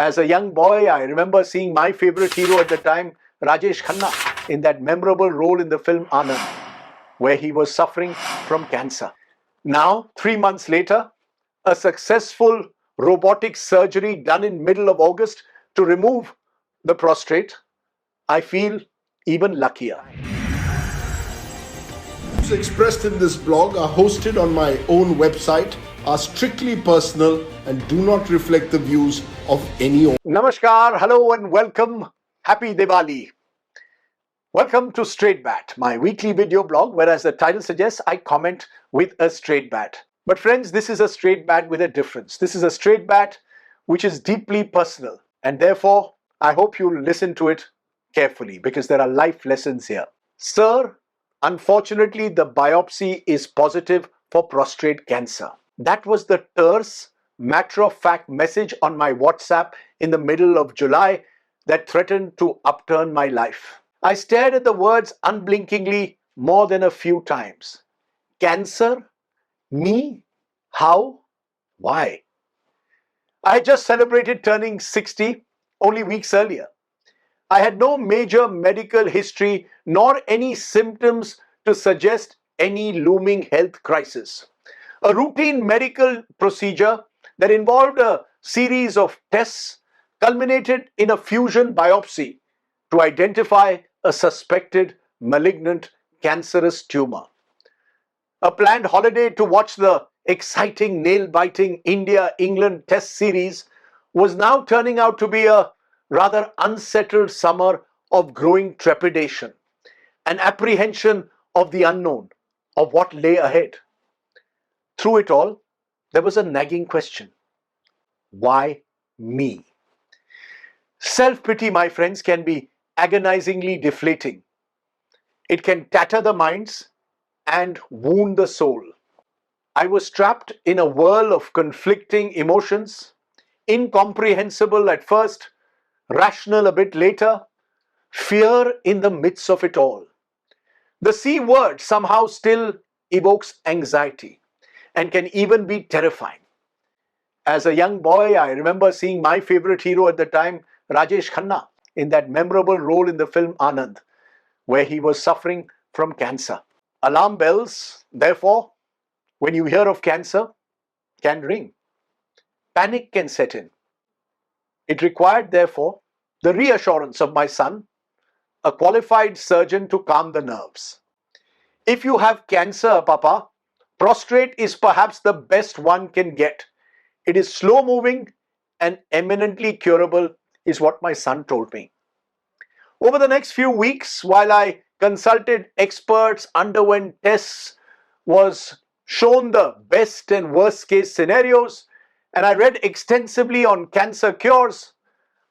As a young boy, I remember seeing my favorite hero at the time, Rajesh Khanna, in that memorable role in the film Anand, where he was suffering from cancer. Now, 3 months later, a successful robotic surgery done in middle of August to remove the prostate, I feel even luckier. Views expressed in this blog are hosted on my own website, are strictly personal, and do not reflect the views of any. Namaskar, hello and welcome. Happy Diwali. Welcome to Straight Bat, my weekly video blog where, as the title suggests, I comment with a straight bat. But friends, this is a straight bat with a difference. This is a straight bat which is deeply personal, and therefore I hope you'll listen to it carefully because there are life lessons here. Sir, unfortunately the biopsy is positive for prostate cancer. That was the terse, matter-of-fact message on my WhatsApp in the middle of July that threatened to upturn my life. I stared at the words unblinkingly more than a few times. Cancer? Me? How? Why? I had just celebrated turning 60 only weeks earlier. I had no major medical history nor any symptoms to suggest any looming health crisis. A routine medical procedure that involved a series of tests culminated in a fusion biopsy to identify a suspected malignant cancerous tumor. A planned holiday to watch the exciting nail-biting India-England test series was now turning out to be a rather unsettled summer of growing trepidation, an apprehension of the unknown, of what lay ahead. Through it all, there was a nagging question. Why me? Self-pity, my friends, can be agonizingly deflating. It can tatter the minds and wound the soul. I was trapped in a whirl of conflicting emotions, incomprehensible at first, rational a bit later, fear in the midst of it all. The C word somehow still evokes anxiety and can even be terrifying. As a young boy, I remember seeing my favorite hero at the time, Rajesh Khanna, in that memorable role in the film Anand, where he was suffering from cancer. Alarm bells, therefore, when you hear of cancer, can ring. Panic can set in. It required, therefore, the reassurance of my son, a qualified surgeon, to calm the nerves. If you have cancer, Papa, prostate is perhaps the best one can get. It is slow-moving and eminently curable, is what my son told me. Over the next few weeks, while I consulted experts, underwent tests, was shown the best and worst case scenarios, and I read extensively on cancer cures,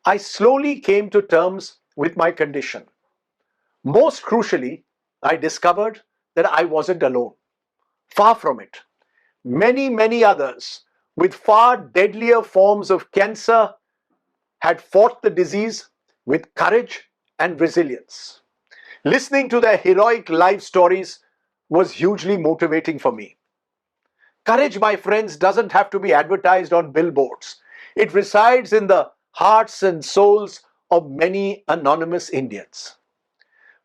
I slowly came to terms with my condition. Most crucially, I discovered that I wasn't alone. Far from it. Many others with far deadlier forms of cancer had fought the disease with courage and resilience. Listening to their heroic life stories was hugely motivating for me. Courage, my friends, doesn't have to be advertised on billboards. It resides in the hearts and souls of many anonymous Indians.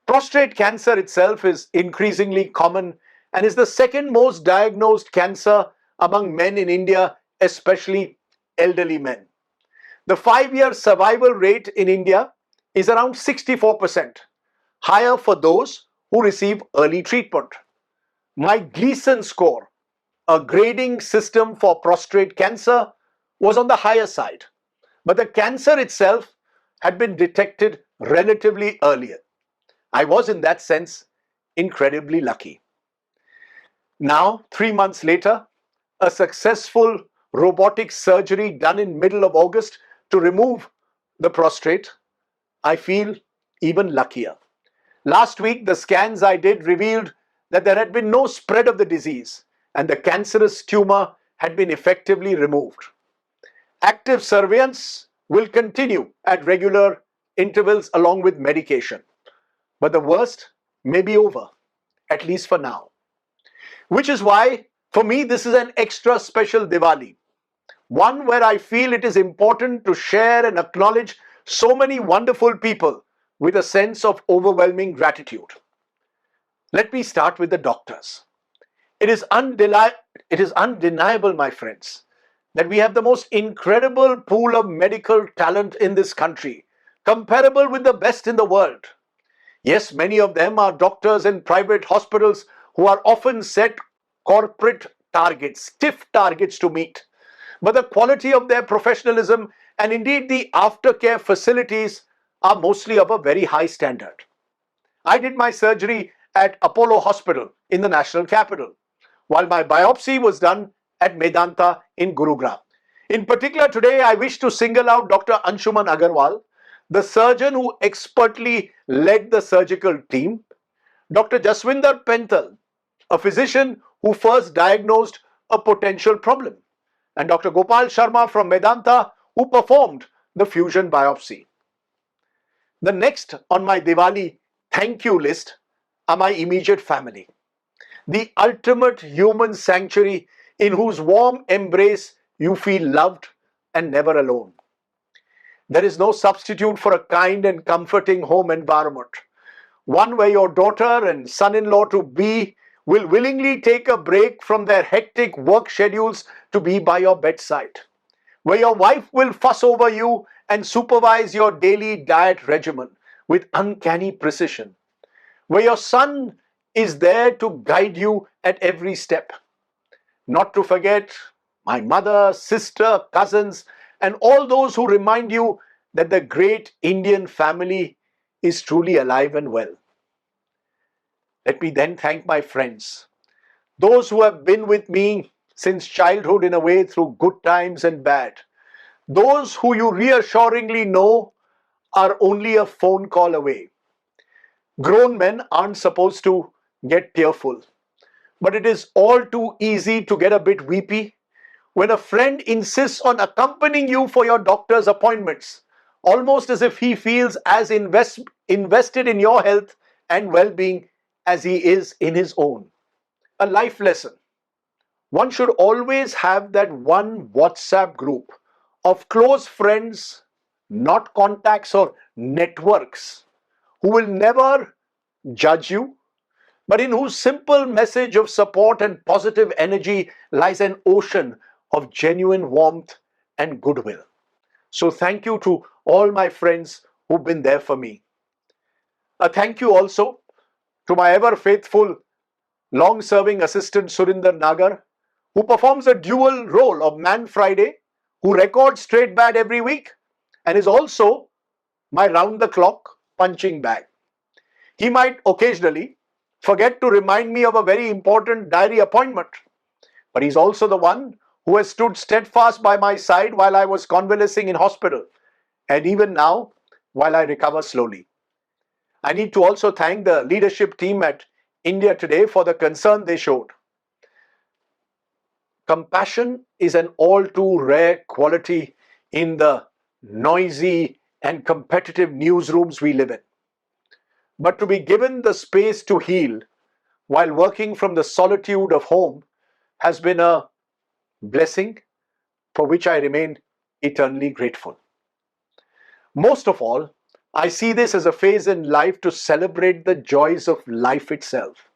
Prostate cancer itself is increasingly common and is the second most diagnosed cancer among men in India, especially elderly men. The 5-year survival rate in India is around 64%, higher for those who receive early treatment. My Gleason score, a grading system for prostate cancer, was on the higher side, but the cancer itself had been detected relatively earlier. I was, in that sense, incredibly lucky. Now, 3 months later, a successful robotic surgery done in middle of August to remove the prostate, I feel even luckier. Last week, the scans I did revealed that there had been no spread of the disease and the cancerous tumor had been effectively removed. Active surveillance will continue at regular intervals along with medication. But the worst may be over, at least for now. Which is why, for me, this is an extra special Diwali. one where I feel it is important to share and acknowledge so many wonderful people with a sense of overwhelming gratitude. Let me start with the doctors. It is undeniable, my friends, that we have the most incredible pool of medical talent in this country, comparable with the best in the world. Yes, many of them are doctors in private hospitals who are often set corporate targets, stiff targets to meet. But the quality of their professionalism and indeed the aftercare facilities are mostly of a very high standard. I did my surgery at Apollo Hospital in the national capital, while my biopsy was done at Medanta in Gurugram. In particular, today I wish to single out Dr. Anshuman Agarwal, the surgeon who expertly led the surgical team, Dr. Jaswinder Pental, a physician who first diagnosed a potential problem, and Dr. Gopal Sharma from Medanta, who performed the fusion biopsy. The next on my Diwali thank you list are my immediate family, the ultimate human sanctuary in whose warm embrace you feel loved and never alone. There is no substitute for a kind and comforting home environment, one where your daughter and son in law to be will willingly take a break from their hectic work schedules to be by your bedside, where your wife will fuss over you and supervise your daily diet regimen with uncanny precision, where your son is there to guide you at every step. Not to forget my mother, sister, cousins, and all those who remind you that the great Indian family is truly alive and well. Let me then thank my friends, those who have been with me since childhood in a way through good times and bad, those who you reassuringly know are only a phone call away. Grown men aren't supposed to get tearful, but it is all too easy to get a bit weepy when a friend insists on accompanying you for your doctor's appointments, almost as if he feels as invested in your health and well being as he is in his own. A life lesson. One should always have that one WhatsApp group of close friends, not contacts or networks, who will never judge you, but in whose simple message of support and positive energy lies an ocean of genuine warmth and goodwill. So, thank you to all my friends who've been there for me. A thank you also to my ever faithful, long serving assistant Surinder Nagar, who performs a dual role of Man Friday, who records straight bad every week, and is also my round the clock punching bag. He might occasionally forget to remind me of a very important diary appointment, but he's also the one who has stood steadfast by my side while I was convalescing in hospital, and even now while I recover slowly. I need to also thank the leadership team at India Today for the concern they showed. Compassion is an all too rare quality in the noisy and competitive newsrooms we live in. But to be given the space to heal while working from the solitude of home has been a blessing for which I remain eternally grateful. Most of all, I see this as a phase in life to celebrate the joys of life itself,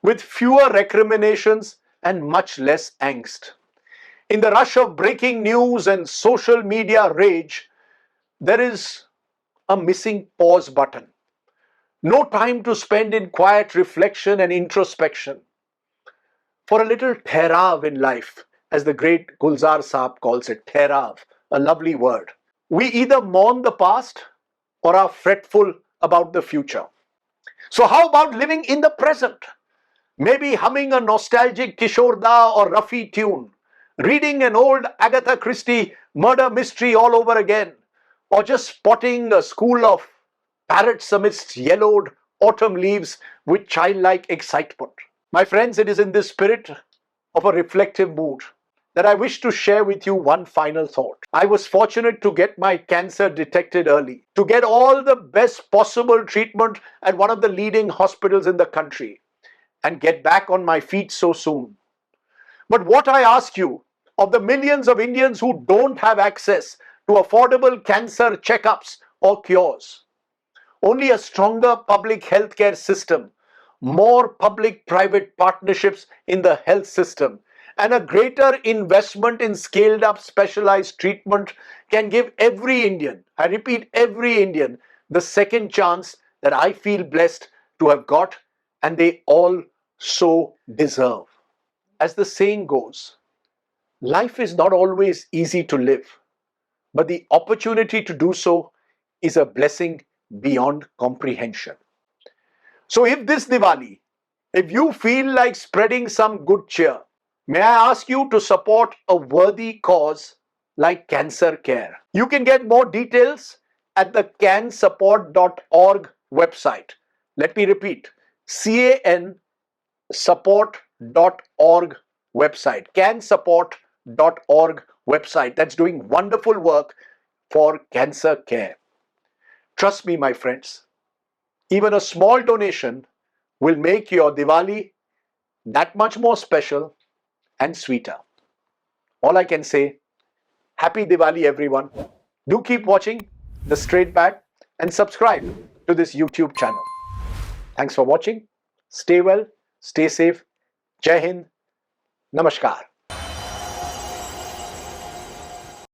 with fewer recriminations and much less angst. In the rush of breaking news and social media rage, there is a missing pause button. No time to spend in quiet reflection and introspection. For a little therav in life, as the great Gulzar Saab calls it, therav, a lovely word. We either mourn the past or are fretful about the future. So, how about living in the present? Maybe humming a nostalgic Kishore Da or Rafi tune, reading an old Agatha Christie murder mystery all over again, or just spotting a school of parrots amidst yellowed autumn leaves with childlike excitement. My friends, it is in this spirit of a reflective mood that I wish to share with you one final thought. I was fortunate to get my cancer detected early, to get all the best possible treatment at one of the leading hospitals in the country, and get back on my feet so soon. But what I ask you, of the millions of Indians who don't have access to affordable cancer checkups or cures. Only a stronger public healthcare system, more public private partnerships in the health system, and a greater investment in scaled up specialized treatment can give every Indian, I repeat, every Indian, the second chance that I feel blessed to have got and they all so deserve. As the saying goes, life is not always easy to live, but the opportunity to do so is a blessing beyond comprehension. So, if this Diwali, if you feel like spreading some good cheer, may I ask you to support a worthy cause like cancer care. You can get more details at the cansupport.org website. Let me repeat, CAN support.org website, cansupport.org website that's doing wonderful work for cancer care. Trust me, my friends, even a small donation will make your Diwali that much more special and sweeter. All I can say, happy Diwali, everyone. Do keep watching The Straight Bat and subscribe to this YouTube channel. Thanks for watching. Stay well, stay safe. Jai Hind. Namaskar.